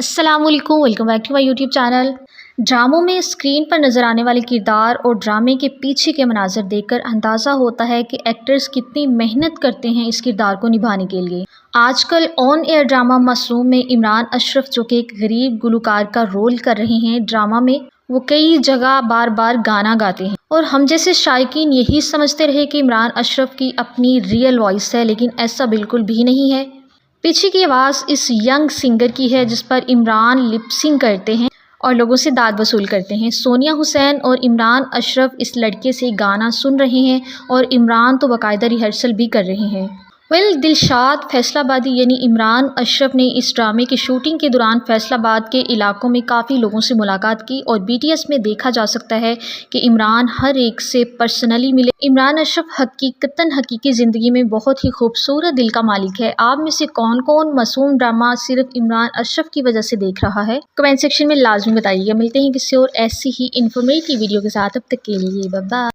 अस्सलामुअलैकुम, welcome back to my YouTube channel. ड्रामों में स्क्रीन पर नज़र आने वाले किरदार और ड्रामे के पीछे के मनाज़र देखकर अंदाज़ा होता है कि एक्टर्स कितनी मेहनत करते हैं इस किरदार को निभाने के लिए। आजकल ऑन एयर ड्रामा मासूम में इमरान अशरफ, जो कि एक गरीब गुलकार का रोल कर रहे हैं ड्रामा में, वो कई जगह बार बार गाना गाते हैं और हम जैसे शायकीन यही समझते रहे कि इमरान अशरफ की अपनी रियल वॉइस है, लेकिन ऐसा बिल्कुल भी नहीं है। पीछे की आवाज़ इस यंग सिंगर की है जिस पर इमरान लिपसिंग करते हैं और लोगों से दाद वसूल करते हैं। सोनिया हुसैन और इमरान अशरफ इस लड़के से गाना सुन रहे हैं और इमरान तो बाकायदा रिहर्सल भी कर रहे हैं। दिलशाद फैसलाबादी यानी इमरान अशरफ ने इस ड्रामे की शूटिंग के दौरान फैसलाबाद के इलाकों में काफ़ी लोगों से मुलाकात की और बीटीएस में देखा जा सकता है कि इमरान हर एक से पर्सनली मिले। इमरान अशरफ हकीकतन हकीकी ज़िंदगी में बहुत ही खूबसूरत दिल का मालिक है। आप में से कौन कौन मासूम ड्रामा सिर्फ इमरान अशरफ की वजह से देख रहा है, कमेंट सेक्शन में लाजमी बताइएगा। मिलते हैं किसी और ऐसी ही इंफॉर्मेटिव वीडियो के साथ, अब तक के लिए बाय बाय।